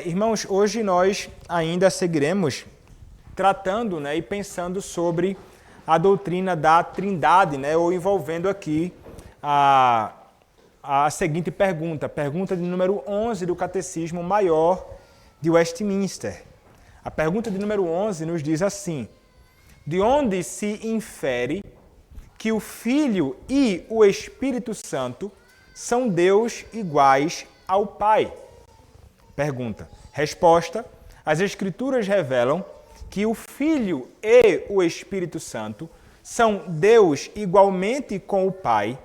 Irmãos, hoje nós ainda seguiremos tratando, e pensando sobre a doutrina da Trindade, ou envolvendo aqui a seguinte pergunta de número 11 do Catecismo Maior de Westminster. A pergunta de número 11 nos diz assim: de onde se infere que o Filho e o Espírito Santo são Deus iguais ao Pai? Pergunta. Resposta. As Escrituras revelam que o Filho e o Espírito Santo são Deus igualmente com o Pai,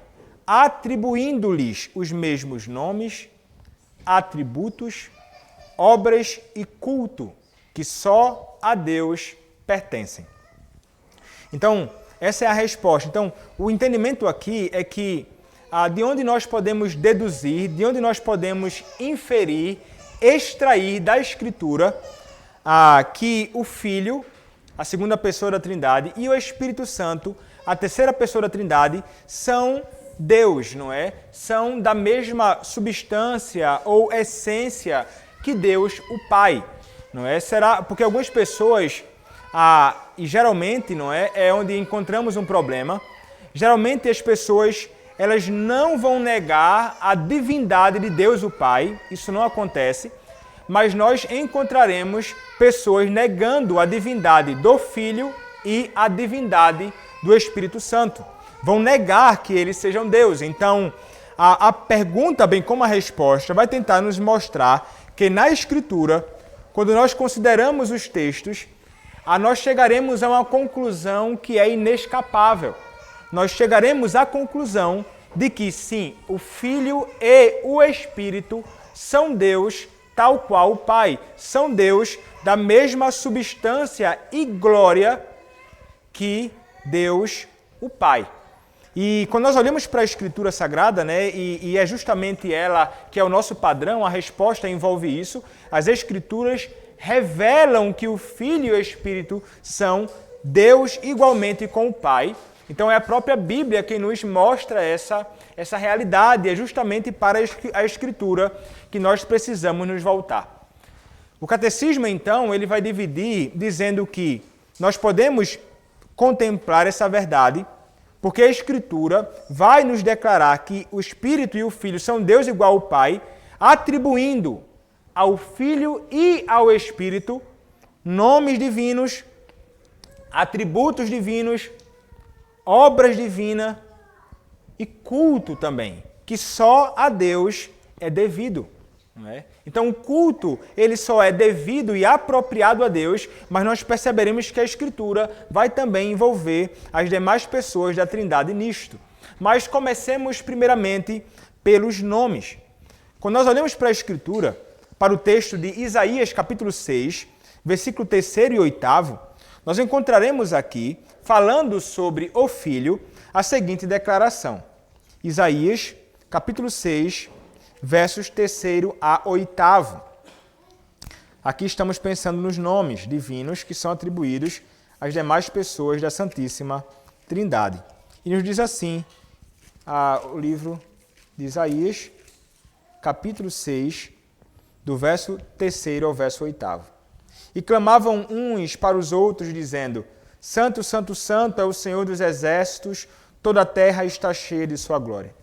atribuindo-lhes os mesmos nomes, atributos, obras e culto que só a Deus pertencem. Então, essa é a resposta. Então, o entendimento aqui é que de onde nós podemos deduzir, de onde nós podemos inferir, extrair da Escritura que o Filho, a segunda pessoa da Trindade, e o Espírito Santo, a terceira pessoa da Trindade, são Deus, não é? São da mesma substância ou essência que Deus, o Pai, não é? Será porque algumas pessoas, e geralmente, não é? É onde encontramos um problema. Geralmente as pessoas, elas não vão negar a divindade de Deus, o Pai. Isso não acontece. Mas nós encontraremos pessoas negando a divindade do Filho e a divindade do Espírito Santo. Vão negar que eles sejam Deus. Então, a pergunta, bem como a resposta, vai tentar nos mostrar que na Escritura, quando nós consideramos os textos, nós chegaremos a uma conclusão que é inescapável. Nós chegaremos à conclusão de que, sim, o Filho e o Espírito são Deus tal qual o Pai. São Deus da mesma substância e glória que Deus, o Pai. E quando nós olhamos para a Escritura Sagrada, e é justamente ela que é o nosso padrão, a resposta envolve isso, as Escrituras revelam que o Filho e o Espírito são Deus igualmente com o Pai. Então é a própria Bíblia que nos mostra essa realidade. É justamente para a Escritura que nós precisamos nos voltar. O Catecismo, então, ele vai dividir dizendo que nós podemos contemplar essa verdade porque a Escritura vai nos declarar que o Espírito e o Filho são Deus igual ao Pai, atribuindo ao Filho e ao Espírito nomes divinos, atributos divinos, obras divinas e culto também, que só a Deus é devido. Não é? Então o culto ele só é devido e apropriado a Deus, mas nós perceberemos que a Escritura vai também envolver as demais pessoas da Trindade nisto. Mas comecemos primeiramente pelos nomes. Quando nós olhamos para a Escritura, para o texto de Isaías capítulo 6, versículo 3º e 8º, nós encontraremos aqui, falando sobre o Filho, a seguinte declaração. Isaías, capítulo 6, versos 3º a 8º. Aqui estamos pensando nos nomes divinos que são atribuídos às demais pessoas da Santíssima Trindade. E nos diz assim, o livro de Isaías, capítulo 6, do verso 3º ao verso 8º. E clamavam uns para os outros, dizendo: Santo, Santo, Santo é o Senhor dos Exércitos, toda a terra está cheia de sua glória.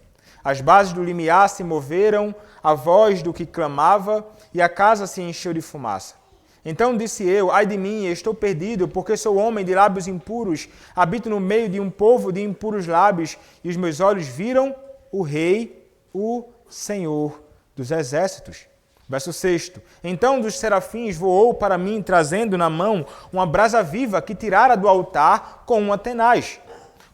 As bases do limiar se moveram, a voz do que clamava, e a casa se encheu de fumaça. Então disse eu: ai de mim, estou perdido, porque sou homem de lábios impuros, habito no meio de um povo de impuros lábios, e os meus olhos viram o Rei, o Senhor dos Exércitos. Verso 6. Então dos serafins voou para mim, trazendo na mão uma brasa viva que tirara do altar com uma tenaz.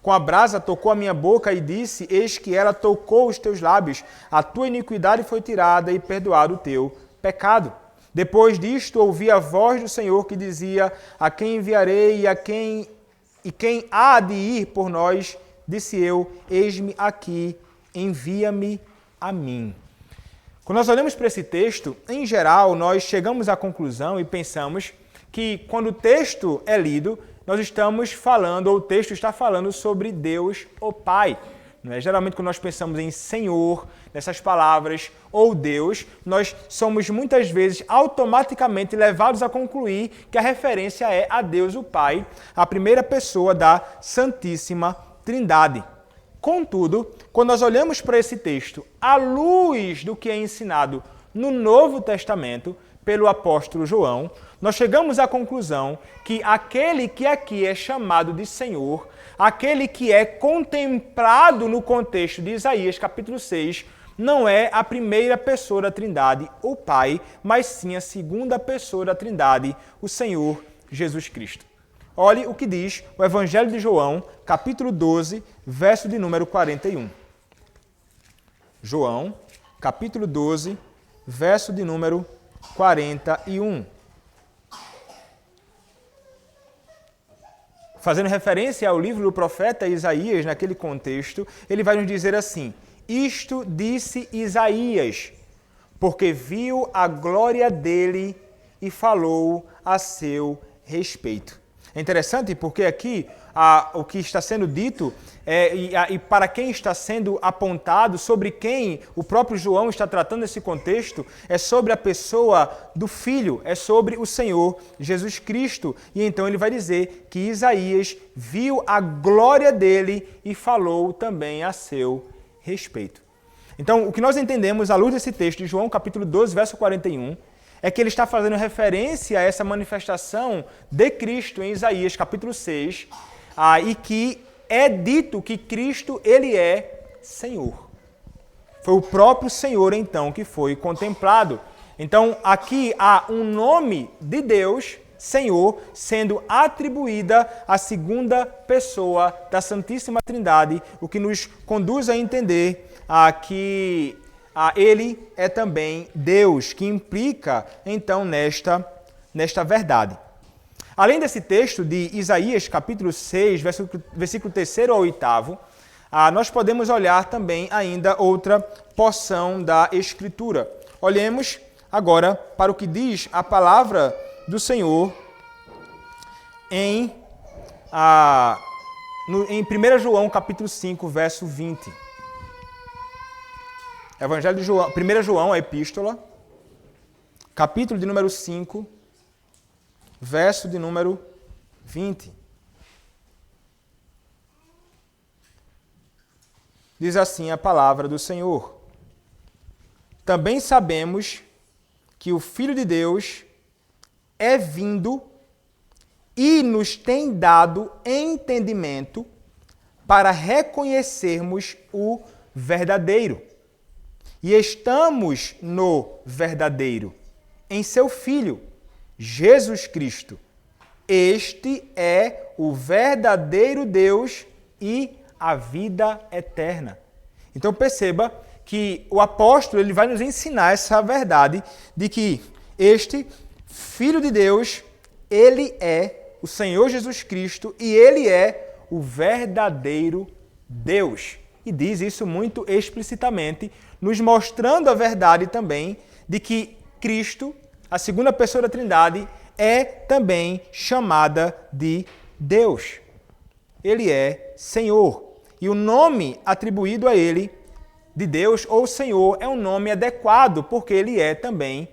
Com a brasa tocou a minha boca e disse: eis que ela tocou os teus lábios. A tua iniquidade foi tirada e perdoado o teu pecado. Depois disto ouvi a voz do Senhor que dizia: a quem enviarei e quem há de ir por nós? Disse eu: eis-me aqui, envia-me a mim. Quando nós olhamos para esse texto, em geral, nós chegamos à conclusão e pensamos que quando o texto é lido, nós estamos falando, ou o texto está falando sobre Deus, o Pai. Não é? Geralmente, quando nós pensamos em Senhor, nessas palavras, ou Deus, nós somos muitas vezes automaticamente levados a concluir que a referência é a Deus o Pai, a primeira pessoa da Santíssima Trindade. Contudo, quando nós olhamos para esse texto, à luz do que é ensinado no Novo Testamento pelo apóstolo João, nós chegamos à conclusão que aquele que aqui é chamado de Senhor, aquele que é contemplado no contexto de Isaías capítulo 6, não é a primeira pessoa da Trindade, o Pai, mas sim a segunda pessoa da Trindade, o Senhor Jesus Cristo. Olhe o que diz o Evangelho de João, capítulo 12, verso de número 41. João, capítulo 12, verso de número 41. Fazendo referência ao livro do profeta Isaías, naquele contexto, ele vai nos dizer assim: isto disse Isaías, porque viu a glória dele e falou a seu respeito. É interessante porque aqui o que está sendo dito e para quem está sendo apontado, sobre quem o próprio João está tratando esse contexto, é sobre a pessoa do Filho, é sobre o Senhor Jesus Cristo. E então ele vai dizer que Isaías viu a glória dele e falou também a seu respeito. Então, o que nós entendemos à luz desse texto de João, capítulo 12, verso 41, é que ele está fazendo referência a essa manifestação de Cristo em Isaías, capítulo 6, e que é dito que Cristo, ele é Senhor. Foi o próprio Senhor, então, que foi contemplado. Então, aqui há um nome de Deus, Senhor, sendo atribuída à segunda pessoa da Santíssima Trindade, o que nos conduz a entender que ele é também Deus, que implica, então, nesta verdade. Além desse texto de Isaías, capítulo 6, versículo 3º ao 8º, nós podemos olhar também ainda outra porção da Escritura. Olhemos agora para o que diz a palavra do Senhor em 1 João, capítulo 5, verso 20. Evangelho de João, 1 João, a epístola, capítulo de número 5, verso de número 20. Diz assim a palavra do Senhor: também sabemos que o Filho de Deus é vindo e nos tem dado entendimento para reconhecermos o verdadeiro. E estamos no verdadeiro, em seu Filho, Jesus Cristo. Este é o verdadeiro Deus e a vida eterna. Então perceba que o apóstolo ele vai nos ensinar essa verdade de que este Filho de Deus, ele é o Senhor Jesus Cristo e ele é o verdadeiro Deus. E diz isso muito explicitamente, nos mostrando a verdade também de que Cristo, a segunda pessoa da Trindade, é também chamada de Deus. Ele é Senhor. E o nome atribuído a ele, de Deus ou Senhor, é um nome adequado, porque ele é também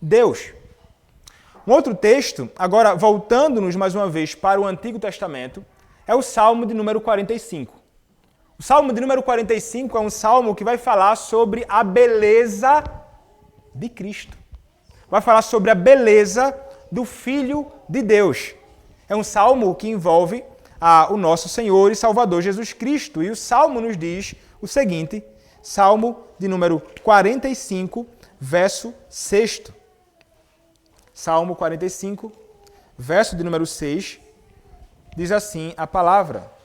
Deus. Um outro texto, agora voltando-nos mais uma vez para o Antigo Testamento, é o Salmo de número 45. O Salmo de número 45 é um salmo que vai falar sobre a beleza de Cristo. Vai falar sobre a beleza do Filho de Deus. É um salmo que envolve o nosso Senhor e Salvador Jesus Cristo. E o salmo nos diz o seguinte, Salmo de número 45, verso 6. Salmo 45, verso de número 6, diz assim a palavra: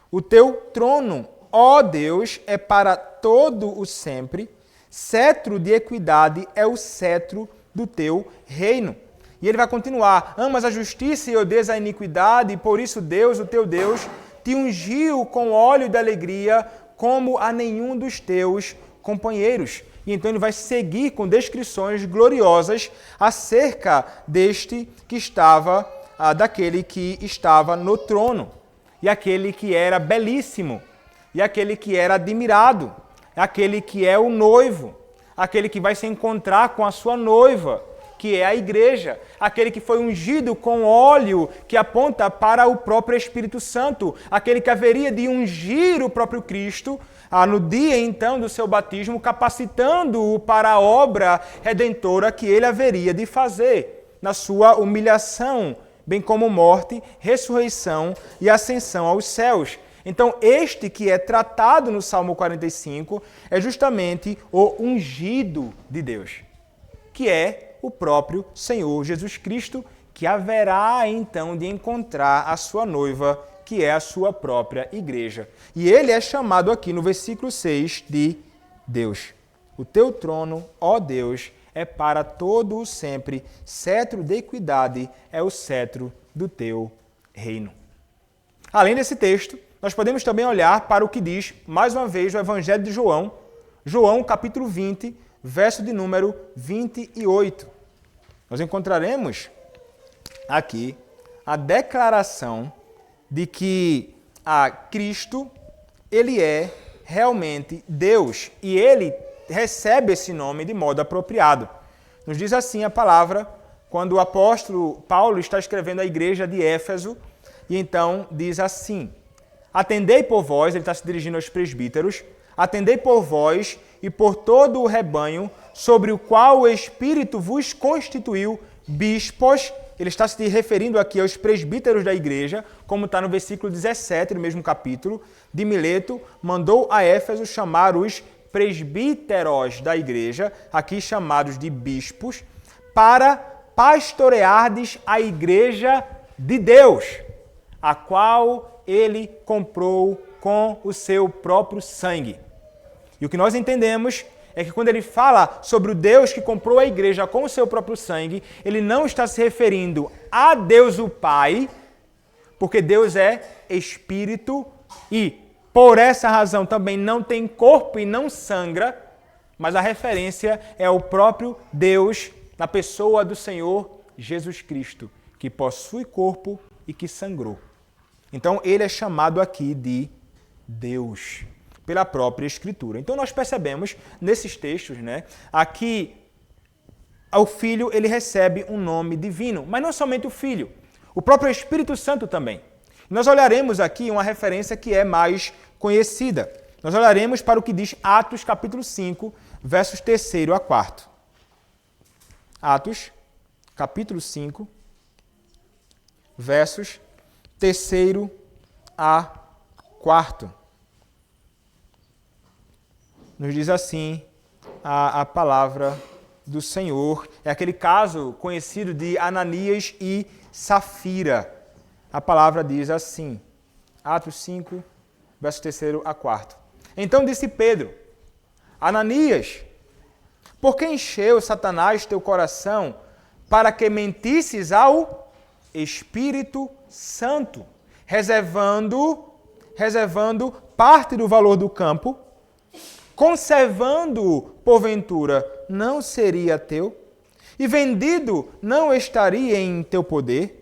o teu trono, ó Deus, é para todo o sempre, cetro de equidade é o cetro do teu reino. E ele vai continuar: amas a justiça e odeias a iniquidade, e por isso Deus, o teu Deus, te ungiu com óleo de alegria, como a nenhum dos teus companheiros. E então ele vai seguir com descrições gloriosas acerca deste que estava, daquele que estava no trono. E aquele que era belíssimo. e aquele que era admirado, aquele que é o noivo, aquele que vai se encontrar com a sua noiva, que é a igreja, aquele que foi ungido com óleo que aponta para o próprio Espírito Santo, aquele que haveria de ungir o próprio Cristo no dia então do seu batismo, capacitando-o para a obra redentora que ele haveria de fazer, na sua humilhação, bem como morte, ressurreição e ascensão aos céus. Então, este que é tratado no Salmo 45 é justamente o ungido de Deus, que é o próprio Senhor Jesus Cristo, que haverá então de encontrar a sua noiva, que é a sua própria igreja. E ele é chamado aqui no versículo 6 de Deus. O teu trono, ó Deus, é para todo o sempre, cetro de equidade é o cetro do teu reino. Além desse texto, nós podemos também olhar para o que diz, mais uma vez, o Evangelho de João, João capítulo 20, verso de número 28. Nós encontraremos aqui a declaração de que Cristo, ele é realmente Deus e ele recebe esse nome de modo apropriado. Nos diz assim a palavra, quando o apóstolo Paulo está escrevendo à igreja de Éfeso, e então diz assim: atendei por vós, ele está se dirigindo aos presbíteros, atendei por vós e por todo o rebanho, sobre o qual o Espírito vos constituiu bispos. Ele está se referindo aqui aos presbíteros da igreja, como está no versículo 17 do mesmo capítulo, de Mileto, mandou a Éfeso chamar os presbíteros da igreja, aqui chamados de bispos, para pastoreardes a igreja de Deus, a qual ele comprou com o seu próprio sangue. E o que nós entendemos é que quando ele fala sobre o Deus que comprou a igreja com o seu próprio sangue, ele não está se referindo a Deus o Pai, porque Deus é Espírito e, por essa razão, também não tem corpo e não sangra, mas a referência é o próprio Deus na pessoa do Senhor Jesus Cristo, que possui corpo e que sangrou. Então, ele é chamado aqui de Deus, pela própria Escritura. Então, nós percebemos nesses textos, aqui o Filho ele recebe um nome divino, mas não somente o Filho, o próprio Espírito Santo também. Nós olharemos aqui uma referência que é mais conhecida. Nós olharemos para o que diz Atos capítulo 5, versos 3 a 4. Atos capítulo 5, versos 3 a 4. Nos diz assim a palavra do Senhor. É aquele caso conhecido de Ananias e Safira. A palavra diz assim, Atos 5, verso 3 a 4. Então disse Pedro: Ananias, por que encheu Satanás teu coração para que mentisses ao Espírito Santo, reservando parte do valor do campo, conservando-o, porventura, não seria teu? E vendido, não estaria em teu poder?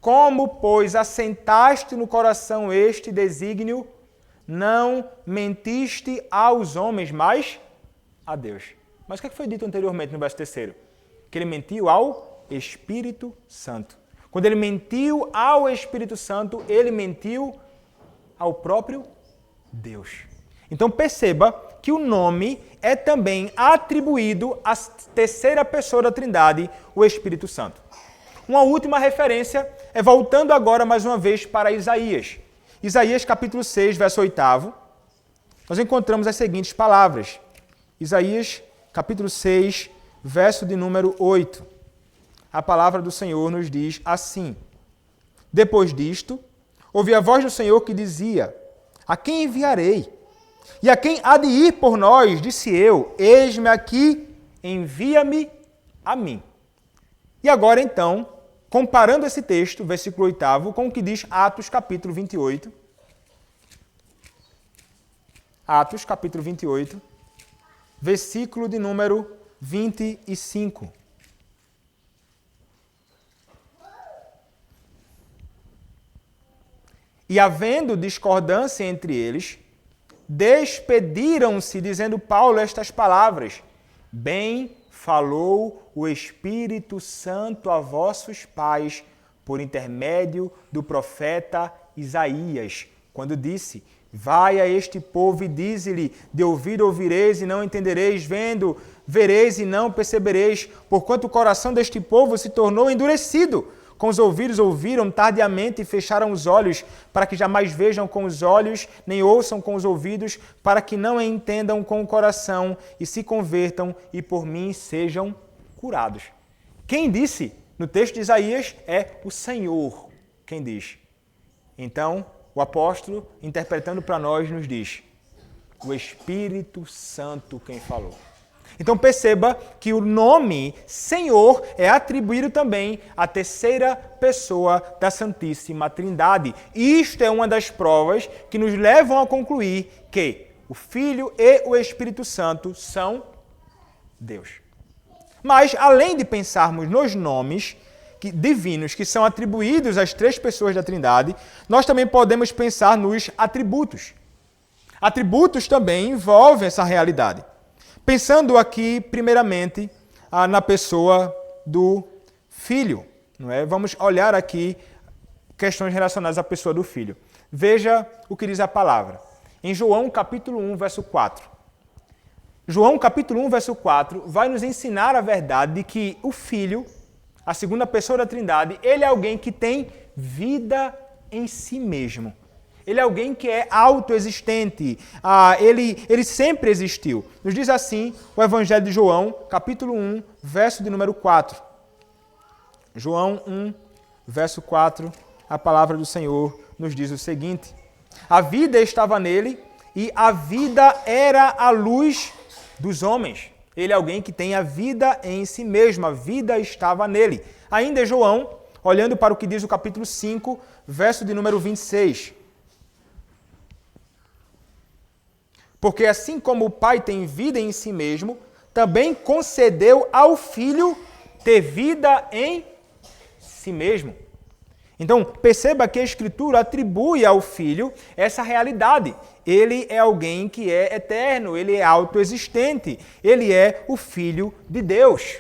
Como, pois, assentaste no coração este desígnio, não mentiste aos homens, mas a Deus. Mas o que foi dito anteriormente no verso 3? Que ele mentiu ao Espírito Santo. Quando ele mentiu ao Espírito Santo, ele mentiu ao próprio Deus. Então perceba que o nome é também atribuído à terceira pessoa da Trindade, o Espírito Santo. Uma última referência é voltando agora mais uma vez para Isaías. Isaías capítulo 6, verso 8. Nós encontramos as seguintes palavras. Isaías capítulo 6, verso de número 8. A palavra do Senhor nos diz assim: depois disto, ouvi a voz do Senhor que dizia: a quem enviarei? E a quem há de ir por nós? Disse eu: eis-me aqui, envia-me a mim. E agora então, comparando esse texto, versículo 8, com o que diz Atos capítulo 28. Atos capítulo 28, versículo de número 25. E havendo discordância entre eles, despediram-se, dizendo Paulo estas palavras: Bem falou o Espírito Santo a vossos pais, por intermédio do profeta Isaías, quando disse: Vai a este povo e dize-lhe, de ouvir ouvireis e não entendereis, vendo, vereis e não percebereis, porquanto o coração deste povo se tornou endurecido. Com os ouvidos ouviram tardiamente e fecharam os olhos, para que jamais vejam com os olhos, nem ouçam com os ouvidos, para que não entendam com o coração e se convertam e por mim sejam curados. Quem disse no texto de Isaías é o Senhor quem diz. Então, o apóstolo, interpretando para nós, nos diz: o Espírito Santo quem falou. Então perceba que o nome Senhor é atribuído também à terceira pessoa da Santíssima Trindade. Isto é uma das provas que nos levam a concluir que o Filho e o Espírito Santo são Deus. Mas, além de pensarmos nos nomes divinos que são atribuídos às três pessoas da Trindade, nós também podemos pensar nos atributos. Atributos também envolvem essa realidade. Pensando aqui, primeiramente, na pessoa do Filho. Não é? Vamos olhar aqui questões relacionadas à pessoa do Filho. Veja o que diz a palavra. Em João capítulo 1, verso 4. João capítulo 1, verso 4, vai nos ensinar a verdade de que o Filho, a segunda pessoa da Trindade, ele é alguém que tem vida em si mesmo. Ele é alguém que é autoexistente. Ele sempre existiu. Nos diz assim o Evangelho de João, capítulo 1, verso de número 4. João 1, verso 4, a palavra do Senhor nos diz o seguinte: A vida estava nele e a vida era a luz dos homens. Ele é alguém que tem a vida em si mesmo, a vida estava nele. Ainda é João, olhando para o que diz o capítulo 5, verso de número 26. Porque assim como o Pai tem vida em si mesmo, também concedeu ao Filho ter vida em si mesmo. Então, perceba que a Escritura atribui ao Filho essa realidade. Ele é alguém que é eterno, ele é autoexistente, ele é o Filho de Deus,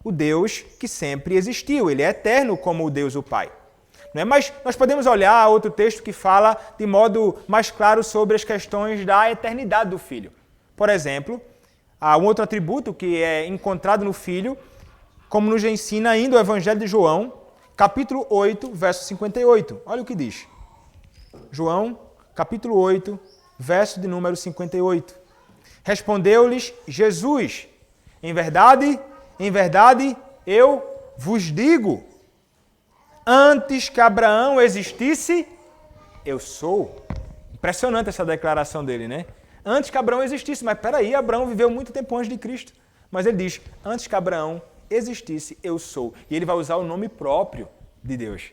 o Deus que sempre existiu, ele é eterno como o Deus o Pai. Não é? Mas nós podemos olhar outro texto que fala de modo mais claro sobre as questões da eternidade do Filho. Por exemplo, há um outro atributo que é encontrado no Filho, como nos ensina ainda o Evangelho de João, capítulo 8, verso 58. Olha o que diz. João, capítulo 8, verso de número 58. Respondeu-lhes Jesus: em verdade, eu vos digo, antes que Abraão existisse, eu sou. Impressionante essa declaração dele, né? Antes que Abraão existisse. Mas peraí, Abraão viveu muito tempo antes de Cristo. Mas ele diz, antes que Abraão existisse, eu sou. E ele vai usar o nome próprio de Deus.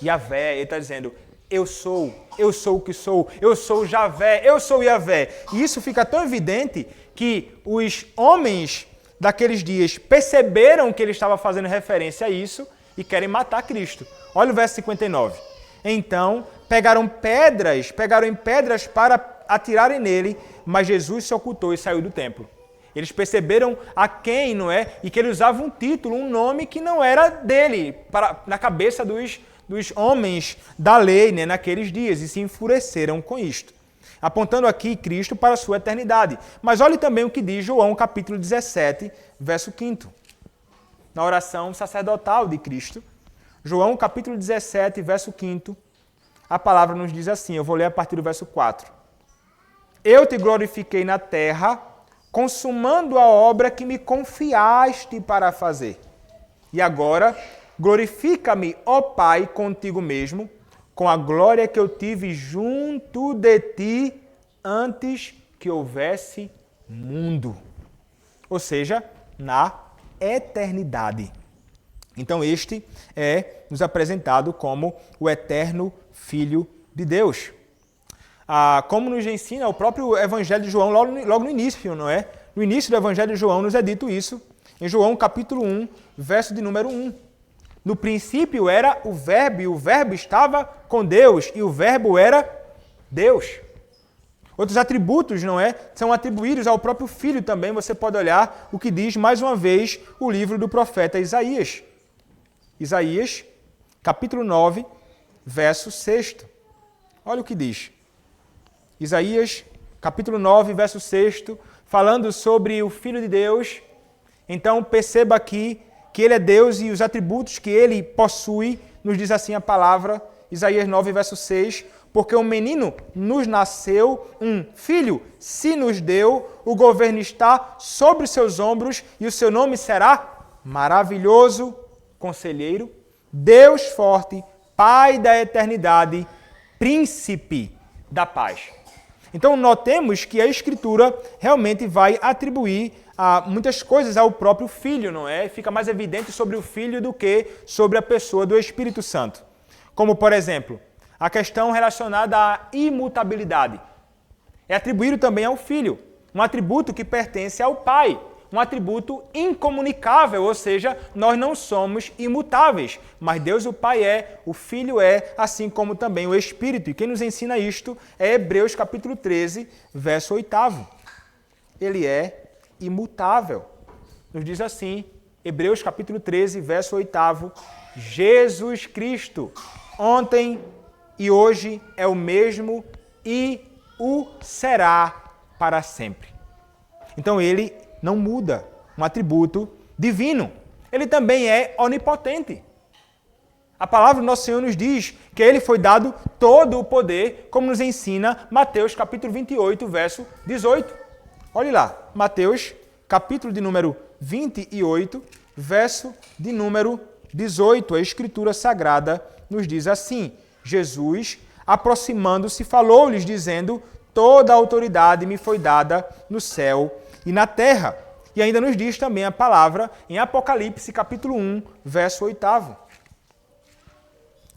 Yahvé, ele está dizendo, eu sou o que sou, eu sou Javé, eu sou Yahvé. E isso fica tão evidente que os homens daqueles dias perceberam que ele estava fazendo referência a isso e querem matar Cristo. Olha o verso 59. Então, pegaram em pedras para atirarem nele, mas Jesus se ocultou e saiu do templo. Eles perceberam a quem, não é? E que ele usava um título, um nome que não era dele, na cabeça dos homens da lei, né, naqueles dias, e se enfureceram com isto. Apontando aqui Cristo para a sua eternidade. Mas olhe também o que diz João, capítulo 17, verso 5. Na oração sacerdotal de Cristo. João, capítulo 17, verso 5. A palavra nos diz assim, eu vou ler a partir do verso 4. Eu te glorifiquei na terra, consumando a obra que me confiaste para fazer. E agora, glorifica-me, ó Pai, contigo mesmo, com a glória que eu tive junto de ti antes que houvesse mundo. Ou seja, na eternidade. Então este é nos apresentado como o eterno Filho de Deus. Como nos ensina o próprio Evangelho de João logo no início, não é? No início do Evangelho de João nos é dito isso, em João capítulo 1, verso de número 1. No princípio era o Verbo, e o Verbo estava com Deus, e o Verbo era Deus. Outros atributos, não é? São atribuídos ao próprio Filho também. Você pode olhar o que diz, mais uma vez, o livro do profeta Isaías. Isaías, capítulo 9, verso 6. Olha o que diz. Isaías, capítulo 9, verso 6, falando sobre o Filho de Deus. Então, perceba aqui que ele é Deus e os atributos que ele possui, nos diz assim a palavra, Isaías 9, verso 6, porque um menino nos nasceu, um filho se nos deu, o governo está sobre seus ombros e o seu nome será Maravilhoso, Conselheiro, Deus Forte, Pai da Eternidade, Príncipe da Paz. Então, notemos que a Escritura realmente vai atribuir muitas coisas ao próprio Filho, não é? Fica mais evidente sobre o Filho do que sobre a pessoa do Espírito Santo. Como, por exemplo, a questão relacionada à imutabilidade. É atribuído também ao Filho, um atributo que pertence ao Pai, um atributo incomunicável, ou seja, nós não somos imutáveis, mas Deus o Pai é, o Filho é, assim como também o Espírito. E quem nos ensina isto é Hebreus capítulo 13, verso 8. Ele é imutável. Nos diz assim, Hebreus capítulo 13, verso 8, Jesus Cristo, ontem e hoje é o mesmo e o será para sempre. Então ele não muda, um atributo divino. Ele também é onipotente. A palavra do nosso Senhor nos diz que a ele foi dado todo o poder, como nos ensina Mateus capítulo 28, verso 18. Olhe lá, Mateus capítulo de número 28, verso de número 18. A Escritura Sagrada nos diz assim, Jesus, aproximando-se, falou-lhes, dizendo, toda a autoridade me foi dada no céu e na terra. E ainda nos diz também a palavra em Apocalipse, capítulo 1, verso 8.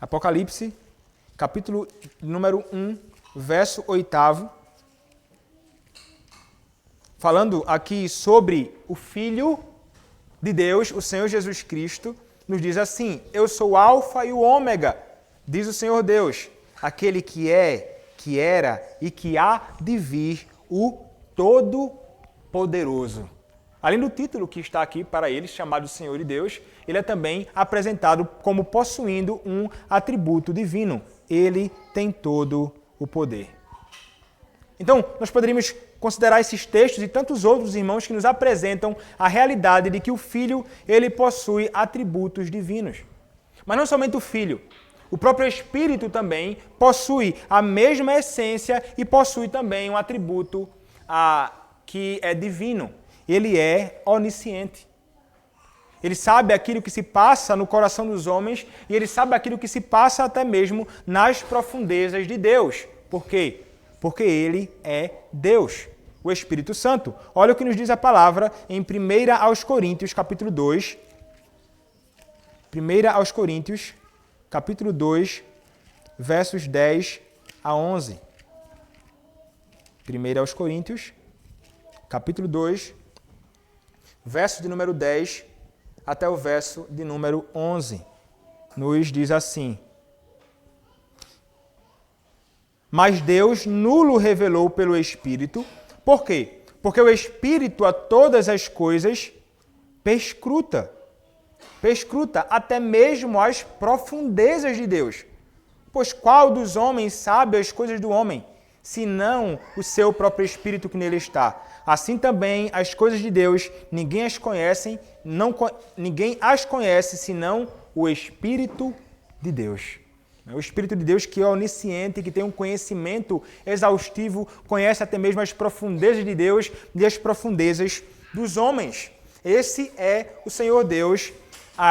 Apocalipse, capítulo número 1, verso 8. Falando aqui sobre o Filho de Deus, o Senhor Jesus Cristo, nos diz assim, eu sou o Alfa e o Ômega, diz o Senhor Deus, aquele que é, que era e que há de vir, o Todo-Poderoso. Além do título que está aqui para ele, chamado Senhor e Deus, ele é também apresentado como possuindo um atributo divino. Ele tem todo o poder. Então, nós poderíamos considerar esses textos e tantos outros irmãos que nos apresentam a realidade de que o Filho, ele possui atributos divinos. Mas não somente o Filho, o próprio Espírito também possui a mesma essência e possui também um atributo que é divino. Ele é onisciente. Ele sabe aquilo que se passa no coração dos homens e ele sabe aquilo que se passa até mesmo nas profundezas de Deus. Por quê? Porque ele é Deus, o Espírito Santo. Olha o que nos diz a palavra em 1 aos Coríntios, capítulo 2. 1 aos Coríntios, capítulo 2, versos 10 a 11. 1 aos Coríntios, capítulo 2, verso de número 10 até o verso de número 11. Nos diz assim: mas Deus nulo revelou pelo Espírito. Por quê? Porque o Espírito a todas as coisas perscruta até mesmo as profundezas de Deus. Pois qual dos homens sabe as coisas do homem, senão o seu próprio Espírito que nele está? Assim também as coisas de Deus, ninguém as conhece, senão o Espírito de Deus. O Espírito de Deus que é onisciente, que tem um conhecimento exaustivo, conhece até mesmo as profundezas de Deus e as profundezas dos homens. Esse é o Senhor Deus,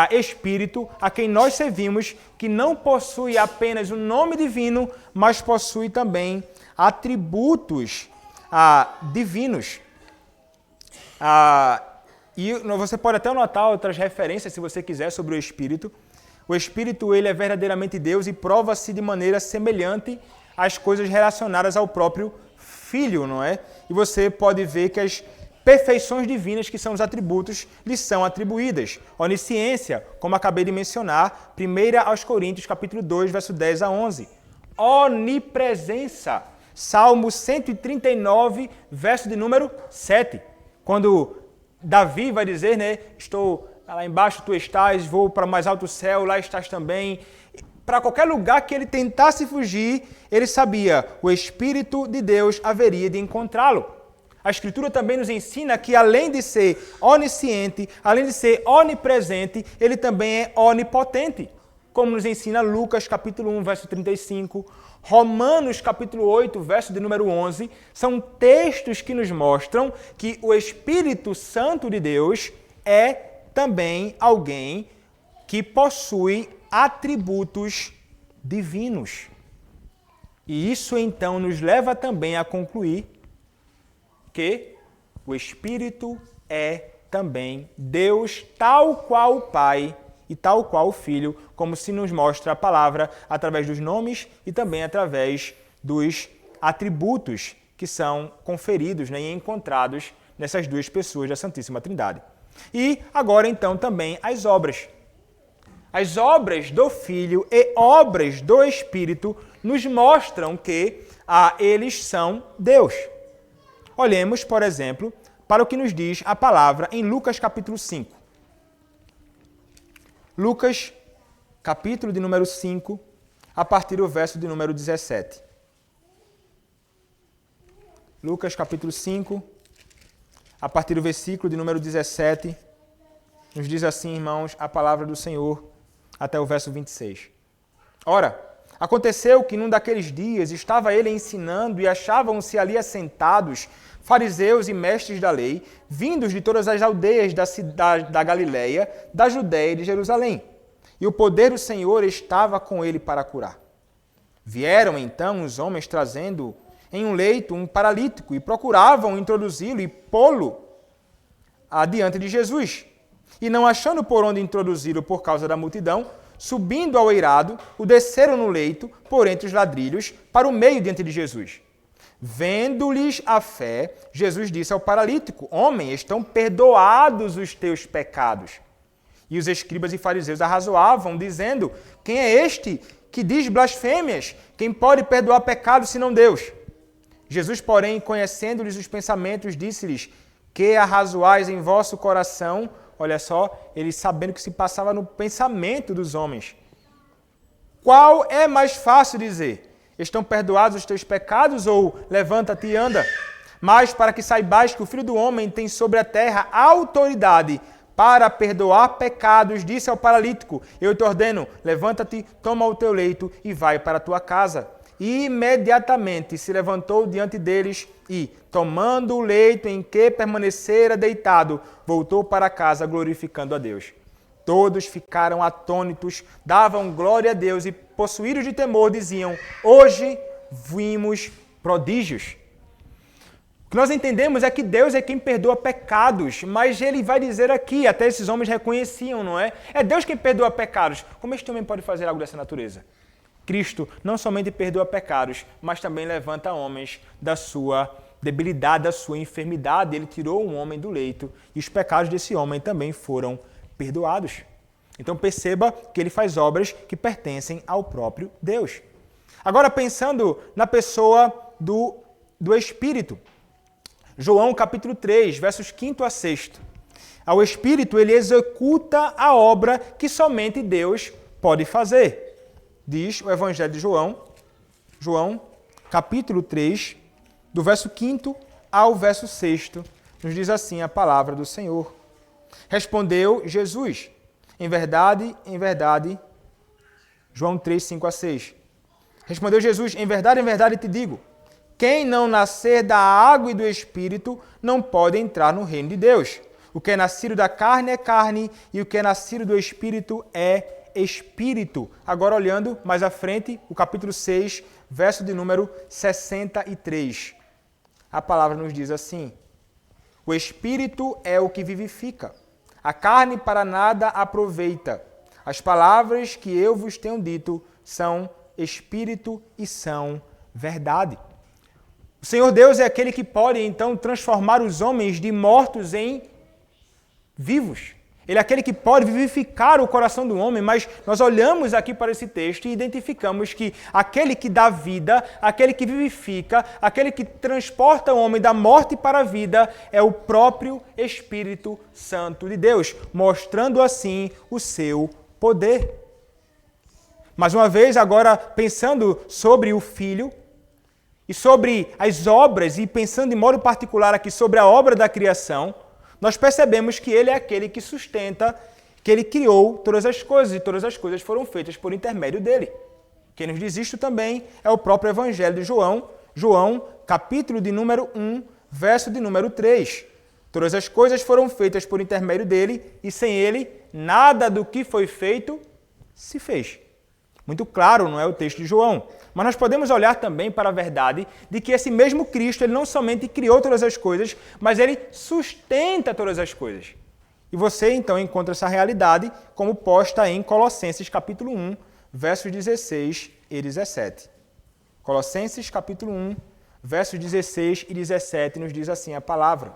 Espírito, a quem nós servimos, que não possui apenas um nome divino, mas possui também atributos divinos. E você pode até notar outras referências, se você quiser, sobre o Espírito. O Espírito, ele é verdadeiramente Deus e prova-se de maneira semelhante às coisas relacionadas ao próprio Filho, não é? E você pode ver que as perfeições divinas, que são os atributos, lhes são atribuídas. Onisciência, como acabei de mencionar, 1 aos Coríntios, capítulo 2, verso 10 a 11. Onipresença, Salmo 139, verso de número 7. Quando Davi vai dizer, né, estou lá embaixo, tu estás, vou para o mais alto céu, lá estás também. Para qualquer lugar que ele tentasse fugir, ele sabia, o Espírito de Deus haveria de encontrá-lo. A Escritura também nos ensina que, além de ser onisciente, além de ser onipresente, ele também é onipotente. Como nos ensina Lucas, capítulo 1, verso 35, Romanos, capítulo 8, verso de número 11, são textos que nos mostram que o Espírito Santo de Deus é também alguém que possui atributos divinos. E isso, então, nos leva também a concluir que o Espírito é também Deus, tal qual o Pai e tal qual o Filho, como se nos mostra a palavra através dos nomes e também através dos atributos que são conferidos, né, e encontrados nessas duas pessoas da Santíssima Trindade. E agora, então, também as obras. As obras do Filho e obras do Espírito nos mostram que eles são Deus. Olhemos, por exemplo, para o que nos diz a palavra em Lucas capítulo 5. Lucas, capítulo de número 5, a partir do verso de número 17. Lucas, capítulo 5, a partir do versículo de número 17, nos diz assim, irmãos, a palavra do Senhor, até o verso 26. Ora, aconteceu que num daqueles dias estava ele ensinando e achavam-se ali assentados fariseus e mestres da lei, vindos de todas as aldeias da Galileia, da Judéia e de Jerusalém. E o poder do Senhor estava com ele para curar. Vieram então os homens trazendo em um leito um paralítico e procuravam introduzi-lo e pô-lo adiante de Jesus. E não achando por onde introduzi-lo por causa da multidão, subindo ao eirado, o desceram no leito, por entre os ladrilhos, para o meio diante de Jesus. Vendo-lhes a fé, Jesus disse ao paralítico, homem, estão perdoados os teus pecados. E os escribas e fariseus arrazoavam, dizendo, quem é este que diz blasfêmias? Quem pode perdoar pecados senão Deus? Jesus, porém, conhecendo-lhes os pensamentos, disse-lhes, que arrazoais em vosso coração? Olha só, ele sabendo que se passava no pensamento dos homens. Qual é mais fácil dizer? Estão perdoados os teus pecados ou levanta-te e anda? Mas para que saibais que o Filho do Homem tem sobre a terra autoridade para perdoar pecados, disse ao paralítico, eu te ordeno, levanta-te, toma o teu leito e vai para a tua casa. E imediatamente se levantou diante deles e, tomando o leito em que permanecera deitado, voltou para casa glorificando a Deus. Todos ficaram atônitos, davam glória a Deus e, possuídos de temor, diziam, hoje vimos prodígios. O que nós entendemos é que Deus é quem perdoa pecados, mas ele vai dizer aqui, até esses homens reconheciam, não é? É Deus quem perdoa pecados. Como este homem pode fazer algo dessa natureza? Cristo não somente perdoa pecados, mas também levanta homens da sua debilidade, da sua enfermidade. Ele tirou um homem do leito e os pecados desse homem também foram perdoados. Então perceba que ele faz obras que pertencem ao próprio Deus. Agora pensando na pessoa do Espírito. João capítulo 3, versos 5 a 6. O Espírito, ele executa a obra que somente Deus pode fazer. Diz o Evangelho de João capítulo 3, do verso 5 ao verso 6, nos diz assim a palavra do Senhor. Respondeu Jesus, em verdade, João 3, 5 a 6. Respondeu Jesus, em verdade te digo, quem não nascer da água e do Espírito não pode entrar no reino de Deus. O que é nascido da carne é carne, e o que é nascido do Espírito é Espírito. Agora olhando mais à frente, o capítulo 6, verso de número 63. A palavra nos diz assim, o Espírito é o que vivifica, a carne para nada aproveita. As palavras que eu vos tenho dito são Espírito e são verdade. O Senhor Deus é aquele que pode, então, transformar os homens de mortos em vivos. Ele é aquele que pode vivificar o coração do homem, mas nós olhamos aqui para esse texto e identificamos que aquele que dá vida, aquele que vivifica, aquele que transporta o homem da morte para a vida é o próprio Espírito Santo de Deus, mostrando assim o seu poder. Mais uma vez, agora pensando sobre o Filho e sobre as obras, e pensando em modo particular aqui sobre a obra da criação, nós percebemos que ele é aquele que sustenta, que ele criou todas as coisas, e todas as coisas foram feitas por intermédio dele. Quem nos diz isto também é o próprio Evangelho de João, capítulo de número 1, verso de número 3. Todas as coisas foram feitas por intermédio dele, e sem ele, nada do que foi feito se fez. Muito claro, não é o texto de João. Mas nós podemos olhar também para a verdade de que esse mesmo Cristo, ele não somente criou todas as coisas, mas ele sustenta todas as coisas. E você, então, encontra essa realidade como posta em Colossenses, capítulo 1, versos 16 e 17. Colossenses, capítulo 1, versos 16 e 17, nos diz assim a palavra: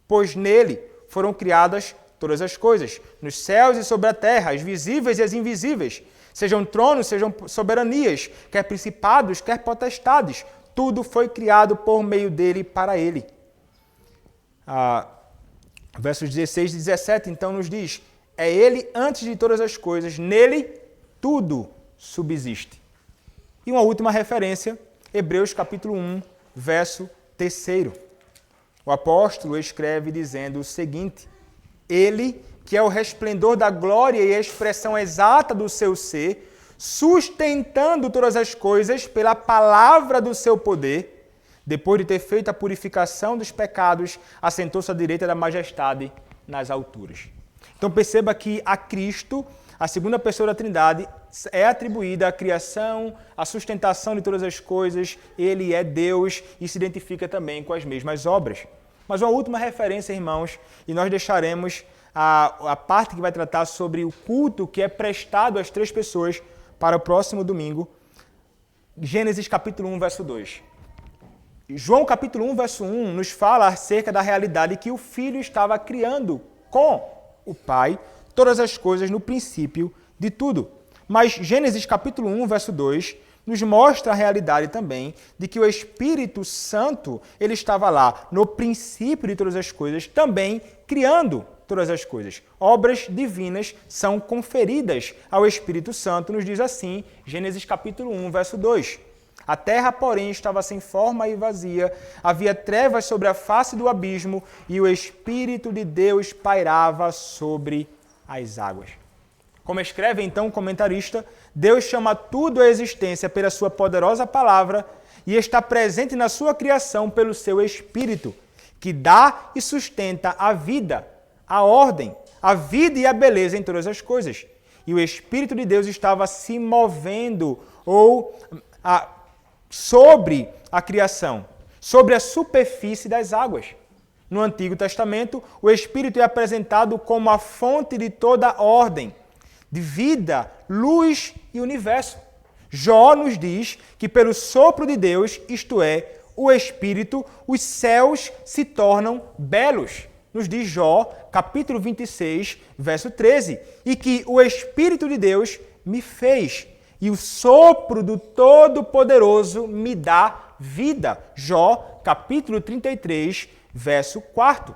pois nele foram criadas todas as coisas, nos céus e sobre a terra, as visíveis e as invisíveis, sejam tronos, sejam soberanias, quer principados, quer potestades, tudo foi criado por meio dele e para ele. Versos 16 e 17, então, nos diz: é ele antes de todas as coisas, nele tudo subsiste. E uma última referência, Hebreus capítulo 1, verso 3. O apóstolo escreve dizendo o seguinte: ele, que é o resplendor da glória e a expressão exata do seu ser, sustentando todas as coisas pela palavra do seu poder, depois de ter feito a purificação dos pecados, assentou-se à direita da majestade nas alturas. Então perceba que a Cristo, a segunda pessoa da Trindade, é atribuída a criação, a sustentação de todas as coisas, ele é Deus e se identifica também com as mesmas obras. Mas uma última referência, irmãos, e nós deixaremos a parte que vai tratar sobre o culto que é prestado às três pessoas para o próximo domingo, Gênesis capítulo 1, verso 2. João capítulo 1, verso 1 nos fala acerca da realidade que o Filho estava criando com o Pai todas as coisas no princípio de tudo. Mas Gênesis capítulo 1, verso 2 nos mostra a realidade também de que o Espírito Santo, ele estava lá no princípio de todas as coisas, também criando todas as coisas. Obras divinas são conferidas ao Espírito Santo, nos diz assim, Gênesis capítulo 1, verso 2. A terra, porém, estava sem forma e vazia, havia trevas sobre a face do abismo e o Espírito de Deus pairava sobre as águas. Como escreve então o comentarista, Deus chama tudo à existência pela sua poderosa palavra e está presente na sua criação pelo seu Espírito, que dá e sustenta a vida, a ordem, a vida e a beleza em todas as coisas. E o Espírito de Deus estava se movendo sobre a criação, sobre a superfície das águas. No Antigo Testamento, o Espírito é apresentado como a fonte de toda ordem, de vida, luz e universo. Jó nos diz que pelo sopro de Deus, isto é, o Espírito, os céus se tornam belos. Nos diz Jó, capítulo 26, verso 13. E que o Espírito de Deus me fez, e o sopro do Todo-Poderoso me dá vida. Jó, capítulo 33, verso 4.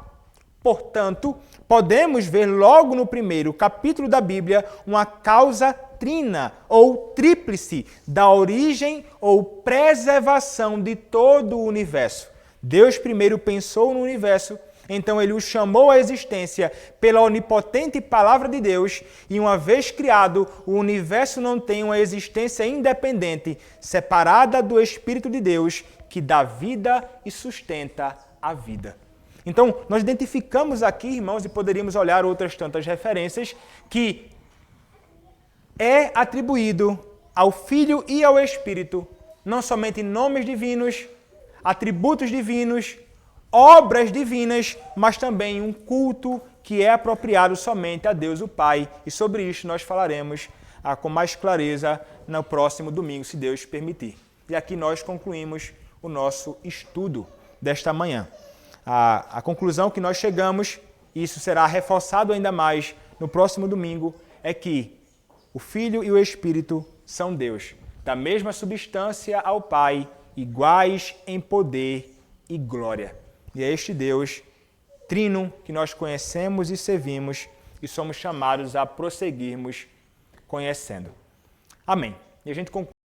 Portanto, podemos ver logo no primeiro capítulo da Bíblia uma causa trina ou tríplice da origem ou preservação de todo o universo. Deus primeiro pensou no universo, então ele o chamou à existência pela onipotente palavra de Deus e uma vez criado, o universo não tem uma existência independente, separada do Espírito de Deus, que dá vida e sustenta a vida. Então, nós identificamos aqui, irmãos, e poderíamos olhar outras tantas referências, que é atribuído ao Filho e ao Espírito, não somente nomes divinos, atributos divinos, obras divinas, mas também um culto que é apropriado somente a Deus o Pai. E sobre isso nós falaremos com mais clareza no próximo domingo, se Deus permitir. E aqui nós concluímos o nosso estudo desta manhã. A conclusão que nós chegamos e isso será reforçado ainda mais no próximo domingo, é que o Filho e o Espírito são Deus, da mesma substância ao Pai, iguais em poder e glória. E é este Deus trino que nós conhecemos e servimos e somos chamados a prosseguirmos conhecendo. Amém. E a gente conclui